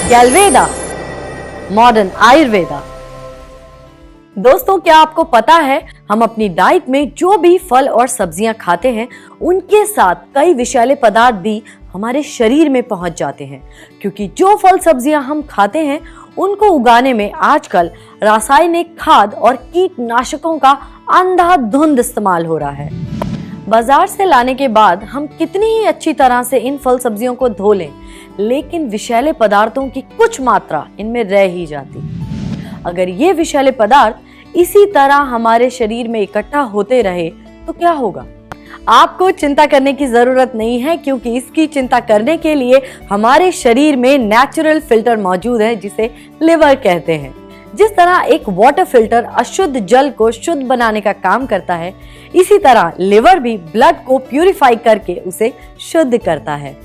गैलवेदा, modern Ayurveda. दोस्तों, क्या आपको पता है हम अपनी डाइट में जो भी फल और सब्जियां खाते हैं उनके साथ कई विषैले पदार्थ भी हमारे शरीर में पहुंच जाते हैं, क्योंकि जो फल सब्जियां हम खाते हैं उनको उगाने में आजकल रासायनिक खाद और कीटनाशकों का अंधाधुंध इस्तेमाल हो रहा है। बाजार से लाने के बाद हम कितनी ही अच्छी तरह से इन फल सब्जियों को धो लें, लेकिन विषैले पदार्थों की कुछ मात्रा इनमें रह ही जाती है। अगर ये विषैले पदार्थ इसी तरह हमारे शरीर में इकट्ठा होते रहे तो क्या होगा? आपको चिंता करने की जरूरत नहीं है, क्योंकि इसकी चिंता करने के लिए हमारे शरीर में नेचुरल फिल्टर मौजूद है, जिसे लिवर कहते हैं। जिस तरह एक वाटर फिल्टर अशुद्ध जल को शुद्ध बनाने का काम करता है, इसी तरह लिवर भी ब्लड को प्यूरिफाई करके उसे शुद्ध करता है।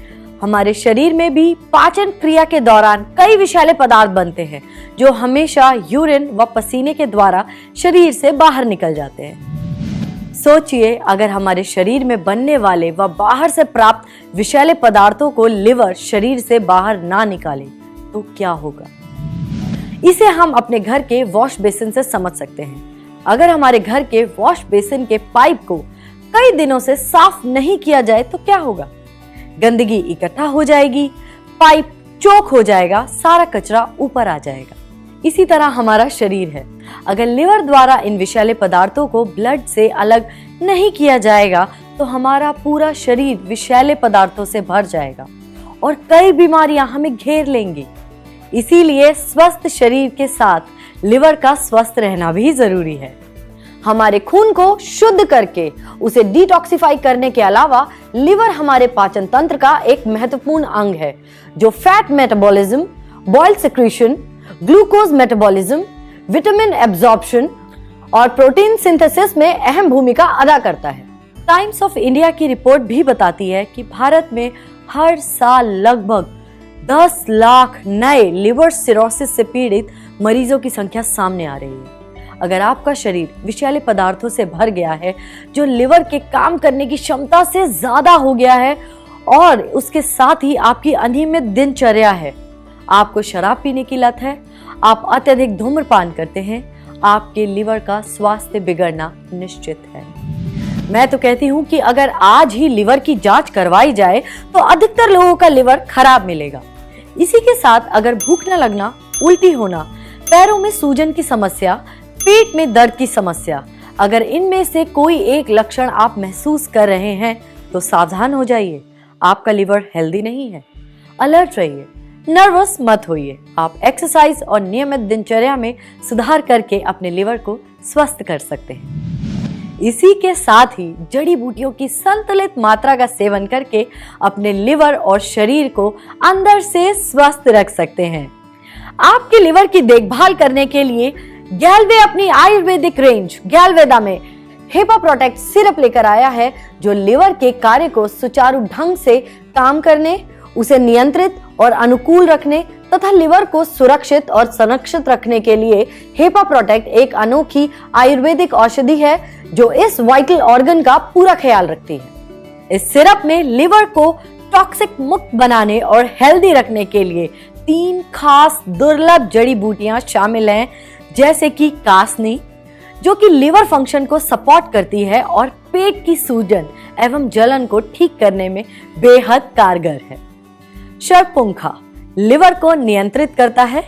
हमारे शरीर में भी पाचन क्रिया के दौरान कई विषैले पदार्थ बनते हैं, जो हमेशा यूरिन व पसीने के द्वारा शरीर से बाहर निकल जाते हैं। सोचिए, अगर हमारे शरीर में बनने वाले व बाहर से प्राप्त विषैले पदार्थों को लिवर शरीर से बाहर ना निकाले तो क्या होगा? इसे हम अपने घर के वॉश बेसिन से समझ सकते हैं। अगर हमारे घर के वॉश बेसिन के पाइप को कई दिनों से साफ नहीं किया जाए तो क्या होगा? गंदगी इकट्ठा हो जाएगी, पाइप चोक हो जाएगा, सारा कचरा ऊपर आ जाएगा। इसी तरह हमारा शरीर है। अगर लिवर द्वारा इन विषैले पदार्थों को ब्लड से अलग नहीं किया जाएगा तो हमारा पूरा शरीर विषैले पदार्थों से भर जाएगा और कई बीमारियां हमें घेर लेंगी। इसीलिए स्वस्थ शरीर के साथ लिवर का स्वस्थ रहना भी जरूरी है। हमारे खून को शुद्ध करके उसे डिटॉक्सिफाई करने के अलावा लिवर हमारे पाचन तंत्र का एक महत्वपूर्ण अंग है, जो fat metabolism, boil secretion, glucose metabolism, vitamin absorption और प्रोटीन सिंथेसिस में अहम भूमिका अदा करता है। टाइम्स ऑफ इंडिया की रिपोर्ट भी बताती है कि भारत में हर साल लगभग 10 लाख नए लिवर सिरोसिस से पीड़ित मरीजों की संख्या सामने आ रही है। अगर आपका शरीर विषैले पदार्थों से भर गया है, जो लिवर के काम करने की क्षमता से ज्यादा हो गया है, और उसके साथ ही आपकी अनियमित दिनचर्या है, आपको शराब पीने की लत है, आप अत्यधिक धूम्रपान करते हैं, आपके लिवर का स्वास्थ्य बिगड़ना निश्चित है। मैं तो कहती हूँ कि अगर आज ही लिवर की जांच करवाई जाए तो अधिकतर लोगों का लिवर खराब मिलेगा। इसी के साथ अगर भूख न लगना, उल्टी होना, पैरों में सूजन की समस्या, पेट में दर्द की समस्या, अगर इनमें से कोई एक लक्षण आप महसूस कर रहे हैं तो सावधान हो जाइए, आपका लिवर हेल्दी नहीं है। अलर्ट रहिए, नर्वस मत होइए। आप एक्सरसाइज और नियमित दिनचर्या में सुधार करके अपने लिवर को स्वस्थ कर सकते हैं। इसी के साथ ही जड़ी बूटियों की संतुलित मात्रा का सेवन करके अपने लिवर और शरीर को अंदर से स्वस्थ रख सकते हैं। आपके लिवर की देखभाल करने के लिए गैलवे अपनी आयुर्वेदिक रेंज गैलवेदा में हेपा प्रोटेक्ट सिरप लेकर आया है, जो लिवर के कार्य को सुचारू ढंग से काम करने, उसे नियंत्रित और अनुकूल रखने तथा लिवर को सुरक्षित और संरक्षित रखने के लिए हेपा प्रोटेक्ट एक अनोखी आयुर्वेदिक औषधि है, जो इस वाइटल ऑर्गन का पूरा ख्याल रखती है। इस सिरप में लिवर को टॉक्सिक मुक्त बनाने और हेल्दी रखने के लिए 3 खास दुर्लभ जड़ी बूटियां शामिल हैं, जैसे कि कासनी, जो कि लिवर फंक्शन को सपोर्ट करती है और पेट की सूजन एवं जलन को ठीक करने में बेहद कारगर है। शरपुंखा लिवर को नियंत्रित करता है।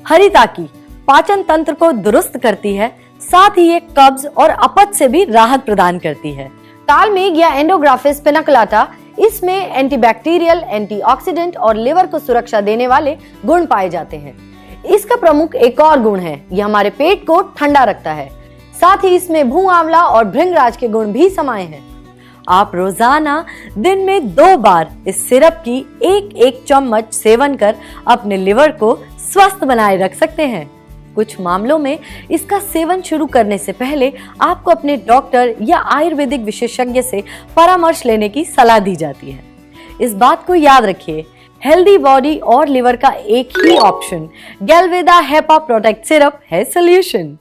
हरिताकी पाचन तंत्र को दुरुस्त करती है, साथ ही ये कब्ज और अपच से भी राहत प्रदान करती है। कालमेघ या एंडोग्राफिस पिनाकोलाटा, इसमें एंटीबैक्टीरियल, एंटीऑक्सीडेंट और लिवर को सुरक्षा देने वाले गुण पाए जाते हैं। इसका प्रमुख एक और गुण है, यह हमारे पेट को ठंडा रखता है। साथ ही इसमें भू आंवला और भृंगराज के गुण भी समाये हैं। आप रोजाना दिन में 2 बार इस सिरप की 1-1 चम्मच सेवन कर अपने लिवर को स्वस्थ बनाए रख सकते हैं। कुछ मामलों में इसका सेवन शुरू करने से पहले आपको अपने डॉक्टर या आयुर्वेदिक विशेषज्ञ से परामर्श लेने की सलाह दी जाती है। इस बात को याद रखिए, हेल्दी बॉडी और लिवर का एक ही ऑप्शन गैलवेदा हेपा प्रोटेक्ट सिरप है सॉल्यूशन।